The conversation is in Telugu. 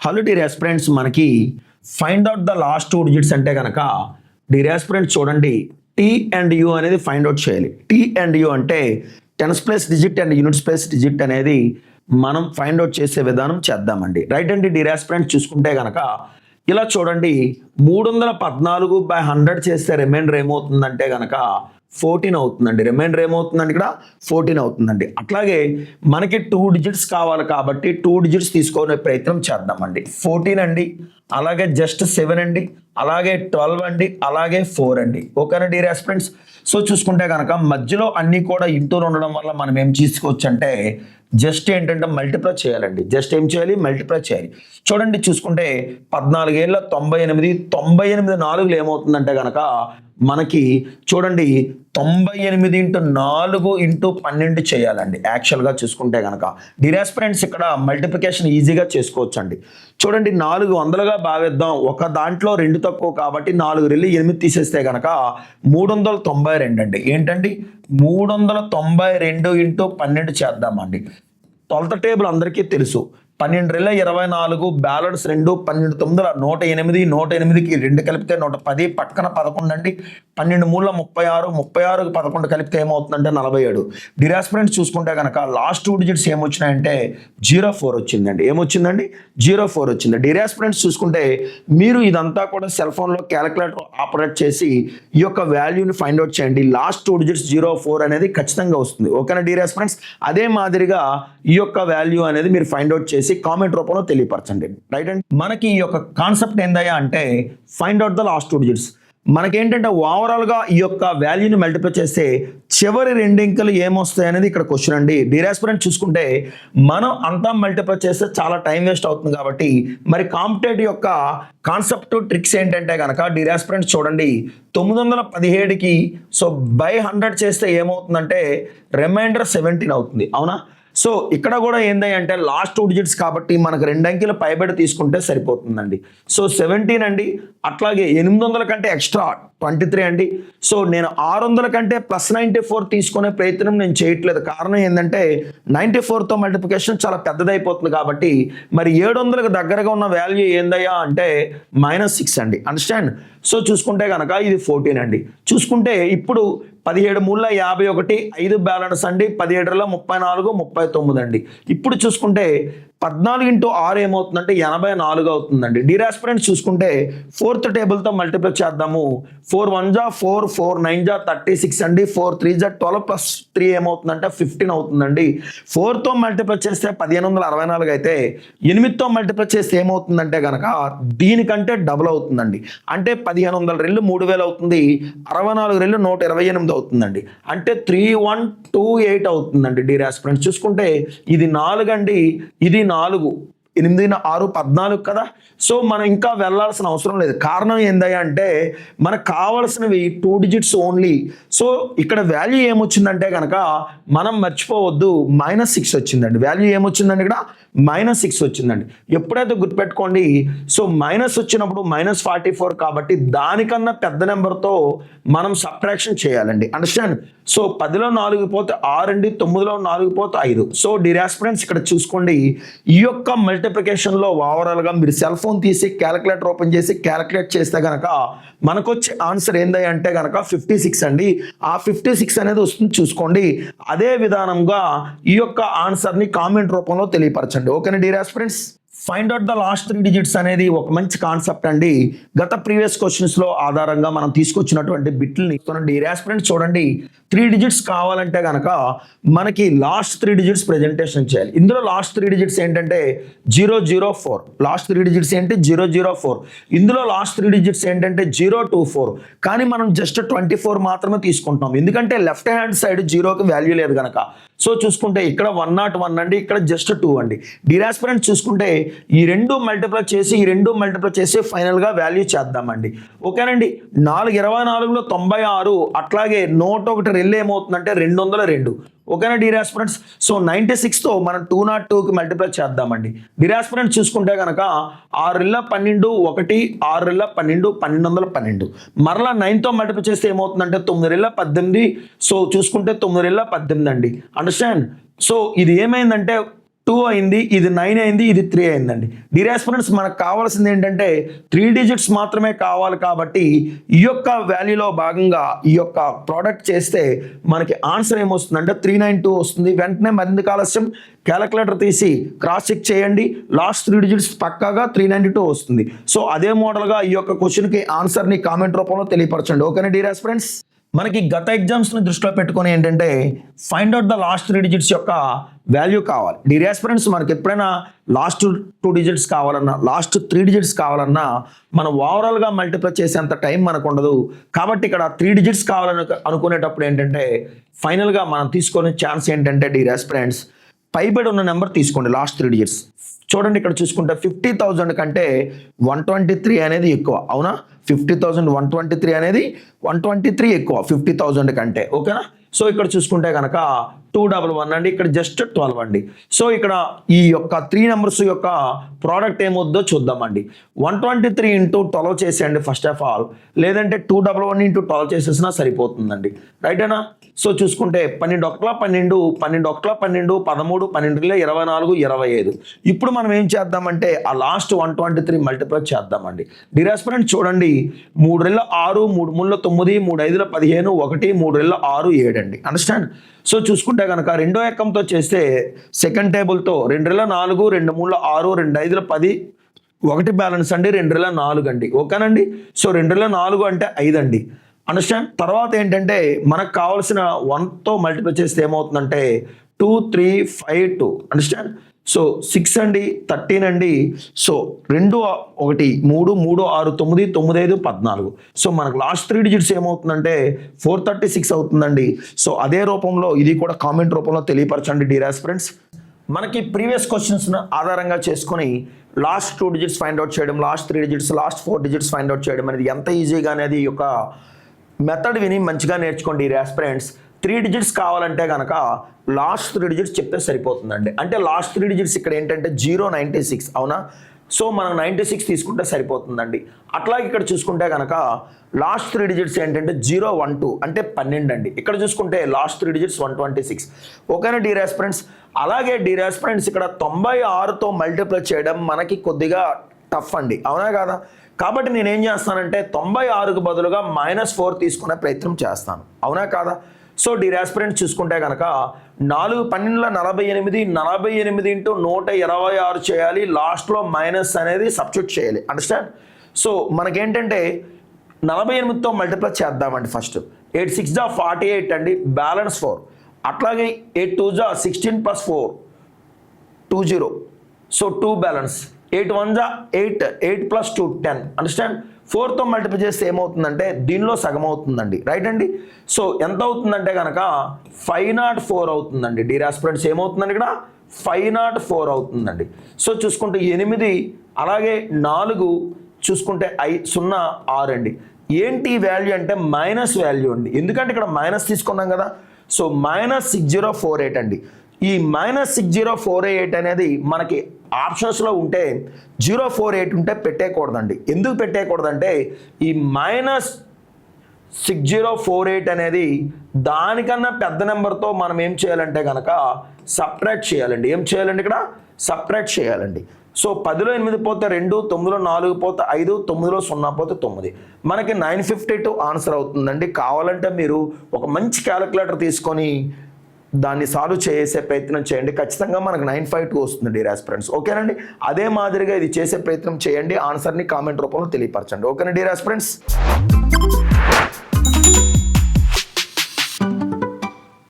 హలో డియర్ ఆస్పిరెంట్స్, మనకి find out the last two digits అంటే కనుక డియర్ ఆస్పిరెంట్స్ చూడండి, టీ అండ్ యూ అనేది ఫైండ్ అవుట్ చేయాలి. టీ అండ్ యూ అంటే tens place digit and unit place digit అనేది మనం ఫైండ్ అవుట్ చేసే విధానం చేద్దామండి. రైట్ అండి డియర్ ఆస్పిరెంట్స్, చూసుకుంటే కనుక ఇలా చూడండి, 314/100 చేస్తే రిమైండర్ ఏమవుతుందంటే కనుక 14 అవుతుందండి. రిమైండర్ ఏమవుతుందండి, ఇక్కడ 14 అవుతుందండి. అట్లాగే మనకి 2 డిజిట్స్ కావాలి కాబట్టి 2 డిజిట్స్ తీసుకునే ప్రయత్నం చేద్దామండి. 14 అండి, అలాగే జస్ట్ 7 అండి, అలాగే 12 అండి, అలాగే 4 అండి. ఓకేనా డియర్ ఆస్పిరెంట్స్? సో చూసుకుంటే కనుక మధ్యలో అన్నీ కూడా ఇంటూలు ఉండడం వల్ల మనం ఏం చేసుకోవచ్చు అంటే జస్ట్ ఏంటంటే మల్టిప్లై చేయాలండి. జస్ట్ ఏం చేయాలి, మల్టిప్లై చేయాలి. చూడండి చూసుకుంటే 14 ఏళ్ళ 98, 98 నాలుగులు ఏమవుతుందంటే కనుక మనకి చూడండి 98 × 4 × 12 చేయాలండి. యాక్చువల్గా చూసుకుంటే కనుక డియర్ ఆస్పిరెంట్స్ ఇక్కడ మల్టిప్లికేషన్ ఈజీగా చేసుకోవచ్చు అండి. చూడండి 400గా భావిద్దాం, ఒక దాంట్లో 2 తక్కువ కాబట్టి 4 రెళ్ళు 8 తీసేస్తే కనుక 392 అండి. ఏంటండి 392 × 12 చేద్దామండి. 12th టేబుల్ అందరికీ తెలుసు. 12 రెళ్ళ 24, బ్యాలెన్స్ 2, 12 తొమ్మిదిల 108, 108కి 2 కలిపితే 110, పక్కన 11 అండి. 12 మూల 36, 36కి 11 కలిపితే ఏమవుతుందంటే 47. డియర్ ఆస్పిరెంట్స్ చూసుకుంటే కనుక లాస్ట్ 2 డిజిట్స్ ఏమొచ్చినాయంటే 04 వచ్చిందండి. ఏమొచ్చిందండి, 04 వచ్చింది. డియర్ ఆస్పిరెంట్స్ చూసుకుంటే మీరు ఇదంతా కూడా సెల్ ఫోన్లో క్యాలిక్యులేటర్ ఆపరేట్ చేసి ఈ యొక్క వాల్యూని ఫైండ్ అవుట్ చేయండి. లాస్ట్ 2 డిజిట్స్ 04 అనేది ఖచ్చితంగా వస్తుంది. ఓకేనా డియర్ ఆస్పిరెంట్స్? అదే మాదిరిగా ఈ యొక్క వాల్యూ అనేది మీరు ఫైండ్ అవుట్ చేసి కామెంట్ రూపంలో తెలియపరచండి. రైట్ అండి, మనకి ఈ యొక్క కాన్సెప్ట్ ఏందయ్యా అంటే find out the last 2 digits. మనకేంటంటే ఓవరాల్గా ఈ యొక్క వాల్యూని మల్టిప్లై చేస్తే చివరి 2 అంకెలు ఏమొస్తాయి అనేది ఇక్కడ క్వశ్చన్ అండి. డియర్ ఆస్పిరెంట్ చూసుకుంటే మనం అంతా మల్టిప్లై చేస్తే చాలా టైం వేస్ట్ అవుతుంది కాబట్టి మరి కాంపిటేటివ్ యొక్క కాన్సెప్ట్ ట్రిక్స్ ఏంటంటే కనుక డియర్ ఆస్పిరెంట్స్ చూడండి, 917కి సో బై 100 చేస్తే ఏమవుతుందంటే రిమైండర్ 17 అవుతుంది. అవునా? సో ఇక్కడ కూడా ఏంది అంటే లాస్ట్ 2 డిజిట్స్ కాబట్టి మనకు 2 అంకెలు పైబడి తీసుకుంటే సరిపోతుందండి. సో 17 అండి, అట్లాగే 800 కంటే ఎక్స్ట్రా 23 అండి. సో నేను 600 కంటే +94 తీసుకునే ప్రయత్నం నేను చేయట్లేదు. కారణం ఏంటంటే 94తో మల్టిప్లికేషన్ చాలా పెద్దదైపోతుంది కాబట్టి మరి 700కి దగ్గరగా ఉన్న వాల్యూ ఏందయ్యా అంటే -6 అండి. అండర్స్టాండ్? సో చూసుకుంటే కనుక ఇది 14 అండి. చూసుకుంటే ఇప్పుడు 17 మూల 51, 5 బ్యాలెన్స్ అండి, 17 34, 39 అండి. ఇప్పుడు చూసుకుంటే 14 × 6 ఏమవుతుందంటే 84 అవుతుందండి. డియర్ ఆస్పిరెంట్స్ చూసుకుంటే 4th టేబుల్తో మల్టిప్లై చేద్దాము. 4 1 జా 4, 4 9 జా 36 అండి, 4 3 జా 12 + 3 ఏమవుతుందంటే 15 అవుతుందండి. 4తో మల్టిప్లై చేస్తే 1564 అయితే 8తో మల్టిప్లై చేస్తే ఏమవుతుందంటే కనుక దీనికంటే డబుల్ అవుతుందండి. అంటే 1500 రెళ్ళు 3000 అవుతుంది, 64 రెళ్ళు 128 అవుతుందండి. అంటే 3128 అవుతుందండి. డియర్ ఆస్పిరెంట్స్ చూసుకుంటే ఇది 4 అండి, ఇది 4, 8 6 14 కదా. సో మనం ఇంకా వెళ్ళాల్సిన అవసరం లేదు. కారణం ఏందయ్యా అంటే మనకు కావాల్సినవి 2 డిజిట్స్ ఓన్లీ. సో ఇక్కడ వాల్యూ ఏమొచ్చిందంటే కనుక మనం మర్చిపోవద్దు, -6 వచ్చిందండి. వాల్యూ ఏమొచ్చిందండి, ఇక్కడ -6 వచ్చిందండి. ఎప్పుడైతే గుర్తుపెట్టుకోండి, సో మైనస్ వచ్చినప్పుడు -44 కాబట్టి దానికన్నా పెద్ద నెంబర్తో మనం సబ్ట్రాక్షన్ చేయాలండి. అండర్స్టాండ్? సో 10లో 4 పోతే 6 అండి, 9లో 4 పోతే 5. సో డియర్ ఆస్పిరెంట్స్ ఇక్కడ చూసుకోండి, ఈ యొక్క మల్టిప్లికేషన్లో ఓవరాల్గా మీరు సెల్ ఫోన్ తీసి క్యాలిక్యులేటర్ ఓపెన్ చేసి క్యాలిక్యులేట్ చేస్తే కనుక మనకు వచ్చే ఆన్సర్ ఏంది అంటే కనుక 56 అండి. ఆ 56 అనేది వస్తుంది చూసుకోండి. అదే విధానంగా ఈ యొక్క ఆన్సర్ని కామెంట్ రూపంలో తెలియపరచండి. ఓకేనా dear aspirants? Find out the last 3 digits అనేది ఒక మంచి కాన్సెప్ట్ అండి. గత ప్రీవియస్ క్వశ్చన్స్లో ఆధారంగా మనం తీసుకొచ్చినటువంటి బిట్లని డియర్ ఆస్పిరెంట్స్ చూడండి, 3 డిజిట్స్ కావాలంటే కనుక మనకి లాస్ట్ 3 డిజిట్స్ ప్రెజెంటేషన్ చేయాలి. ఇందులో లాస్ట్ 3 డిజిట్స్ ఏంటంటే 004. లాస్ట్ 3 డిజిట్స్ ఏంటి 004. ఇందులో లాస్ట్ 3 డిజిట్స్ ఏంటంటే 024. కానీ మనం జస్ట్ 24 మాత్రమే తీసుకుంటాం, ఎందుకంటే లెఫ్ట్ హ్యాండ్ సైడ్ 0కి వాల్యూ లేదు కనుక. సో చూసుకుంటే ఇక్కడ 101 అండి, ఇక్కడ జస్ట్ 2 అండి. డియర్ ఆస్పిరెంట్స్ చూసుకుంటే ఈ 2 మల్టిప్లై చేసి ఫైనల్గా వాల్యూ చేద్దామండి. ఓకేనండి? 424లో 96, అట్లాగే 101 రెళ్ళు ఏమవుతుందంటే 202. ఓకేనా డియర్ ఆస్పిరెంట్స్? సో 96తో మనం 202కి మల్టిప్లై చేద్దామండి. డియర్ ఆస్పిరెంట్స్ చూసుకుంటే కనుక 6 రెళ్ళ 12, 1 6 రెళ్ళ 12, 1212. మరలా 9తో మల్టిప్లై చేస్తే ఏమవుతుందంటే 9 రెళ్ళ 18. సో చూసుకుంటే 9 రెళ్ళ 18 అండి. అండర్స్టాండ్? సో ఇది ఏమైందంటే 2 అయింది, ఇది 9 అయింది, ఇది 3 అయిందండి. డియర్ ఆస్పిరెంట్స్, మనకు కావాల్సింది ఏంటంటే 3 డిజిట్స్ మాత్రమే కావాలి కాబట్టి ఈ యొక్క వాల్యూలో భాగంగా ఈ యొక్క ప్రోడక్ట్ చేస్తే మనకి ఆన్సర్ ఏమొస్తుందంటే 392 వస్తుంది. వెంటనే మరింత ఆలస్యం క్యాలిక్యులేటర్ తీసి క్రాస్ చెక్ చేయండి. లాస్ట్ 3 డిజిట్స్ పక్కాగా 392 వస్తుంది. సో అదే మోడల్గా ఈ యొక్క క్వశ్చన్కి ఆన్సర్ని కామెంట్ రూపంలో తెలియపరచండి. ఓకేనా డియర్ ఆస్పిరెంట్స్? మనకి గత ఎగ్జామ్స్ని దృష్టిలో పెట్టుకొని ఏంటంటే find out the last 3 digits యొక్క వాల్యూ కావాలి. డియర్ ఆస్పిరెంట్స్, మనకి ఎప్పుడైనా లాస్ట్ 2 డిజిట్స్ కావాలన్నా, లాస్ట్ 3 డిజిట్స్ కావాలన్నా మనం ఓవరాల్గా మల్టిప్లై చేసేంత టైం మనకు ఉండదు. కాబట్టి ఇక్కడ 3 డిజిట్స్ కావాలని అనుకునేటప్పుడు ఏంటంటే ఫైనల్గా మనం తీసుకునే ఛాన్స్ ఏంటంటే డియర్ ఆస్పిరెంట్స్, పైబడి ఉన్న నెంబర్ తీసుకోండి. లాస్ట్ 3 డిజిట్స్ చూడండి, ఇక్కడ చూసుకుంటే 50,000 కంటే 123 అనేది ఎక్కువ. అవునా? 50,000 123 అనేది 123 ఎక్కువ 50,000 కంటే. ఓకేనా? సో ఇక్కడ చూసుకుంటే కనుక 211 అండి, ఇక్కడ జస్ట్ 12 అండి. సో ఇక్కడ ఈ యొక్క 3 నెంబర్స్ యొక్క ప్రోడక్ట్ ఏమొద్దో చూద్దామండి. 123 ఇంటూ 12 చేసేయండి ఫస్ట్ ఆఫ్ ఆల్, లేదంటే 211 ఇంటూ 12 చేసేసినా సరిపోతుందండి. రైటేనా? సో చూసుకుంటే 12 1 12, 12 1 12, 13 12 24 25. ఇప్పుడు మనం ఏం చేద్దామంటే ఆ లాస్ట్ 123 మల్టిప్లై చేద్దామండి. డియర్ ఆస్పిరెంట్ చూడండి, 3 2 6, 3 3 9, 3 5 15, 1 3 2 6 7 అండి. అండర్స్టాండ్? సో చూసుకుంటే కనుక రెండో ఎక్కంతో చేస్తే సెకండ్ టేబుల్తో 2 2 4, 2 3 6, 2 5 10, 1 బ్యాలెన్స్ అండి, 2 2 4 అండి. ఓకేనండి? సో 2 2 4 అంటే 5 అండి. అండర్స్టాండ్? తర్వాత ఏంటంటే మనకు కావాల్సిన 1తో మల్టిప్లై చేస్తే ఏమవుతుందంటే 2 3 5 2. అండర్స్టాండ్? సో 6 అండి, 13 అండి. సో 2 1 3 3 6 9 9 5 14. సో మనకు లాస్ట్ 3 డిజిట్స్ ఏమవుతుందంటే 436 అవుతుందండి. సో అదే రూపంలో ఇది కూడా కామెంట్ రూపంలో తెలియపరచండి డియర్ ఆస్పిరెంట్స్. మనకి ప్రీవియస్ క్వశ్చన్స్ ఆధారంగా చేసుకొని లాస్ట్ 2 డిజిట్స్ ఫైండ్ అవుట్ చేయడం, last 3 digits, last 4 digits find out చేయడం అనేది ఎంత ఈజీగా అనేది ఈ యొక్క మెథడ్ విని మంచిగా నేర్చుకోండి డియర్ ఆస్పిరెంట్స్. 3 డిజిట్స్ కావాలంటే కనుక లాస్ట్ 3 డిజిట్స్ చెప్తే సరిపోతుందండి. అంటే లాస్ట్ 3 డిజిట్స్ ఇక్కడ ఏంటంటే 096. అవునా? సో మనం 96 తీసుకుంటే సరిపోతుందండి. అట్లాగే ఇక్కడ చూసుకుంటే కనుక లాస్ట్ 3 డిజిట్స్ ఏంటంటే 012 అంటే 12 అండి. ఇక్కడ చూసుకుంటే లాస్ట్ 3 డిజిట్స్ 126. ఓకేనా డియర్ ఆస్పిరెంట్స్? అలాగే డియర్ ఆస్పిరెంట్స్, ఇక్కడ 96తో మల్టిప్లై చేయడం మనకి కొద్దిగా టఫ్ అండి. అవునా కదా? కాబట్టి నేనేం చేస్తానంటే 96కు బదులుగా -4 తీసుకునే ప్రయత్నం చేస్తాను. అవునా కాదా? సో డియర్ ఆస్పిరెంట్స్ చూసుకుంటే కనుక 4 12 48, 48 ఇంటూ 126 చేయాలి. లాస్ట్లో మైనస్ అనేది సబ్స్టిట్యూట్ చేయాలి. అండర్స్టాండ్? సో మనకేంటంటే 48తో మల్టిప్లై చేద్దామండి. ఫస్ట్ 8 6 48 అండి, బ్యాలెన్స్ 4. అట్లాగే 8 2 16 + 4 20. So 2 balance, 8 1 8, 8 + 2 10. అండర్స్టాండ్? 4తో మల్టిప్లై చేస్తే ఏమవుతుందంటే దీనిలో సగం అవుతుందండి. రైట్ అండి? సో ఎంత అవుతుందంటే కనుక 504 అవుతుందండి. డియర్ ఆస్పిరెంట్స్ ఏమవుతుందండి ఇక్కడ 504 అవుతుందండి. సో చూసుకుంటే 8, అలాగే 4 చూసుకుంటే 0 6 అండి. ఏంటి వాల్యూ అంటే మైనస్ వాల్యూ అండి. ఎందుకంటే ఇక్కడ మైనస్ తీసుకున్నాం కదా. సో -6048 అండి. ఈ -6048 అనేది మనకి ఆప్షన్స్లో ఉంటే 048 ఉంటే పెట్టేయకూడదండి. ఎందుకు పెట్టేయకూడదంటే ఈ -6048 అనేది దానికన్నా పెద్ద నెంబర్తో మనం ఏం చేయాలంటే కనుక సబ్ట్రాక్ట్ చేయాలండి. ఏం చేయాలండి? ఇక్కడ సబ్ట్రాక్ట్ చేయాలండి. సో 10లో 8 పోతే 2, 9లో 4 పోతే 5, 9లో 0 పోతే 9. మనకి 952 ఆన్సర్ అవుతుందండి. కావాలంటే మీరు ఒక మంచి క్యాలిక్యులేటర్ తీసుకొని దాన్ని సాల్వ్ చేసే ప్రయత్నం చేయండి. ఖచ్చితంగా మనకు 952 వస్తుంది డియర్ ఆస్పిరెంట్స్. ఓకేనండి? అదే మాదిరిగా ఇది చేసే ప్రయత్నం చేయండి. ఆన్సర్ని కామెంట్ రూపంలో తెలియపరచండి. ఓకేనా డియర్ ఆస్పిరెంట్స్?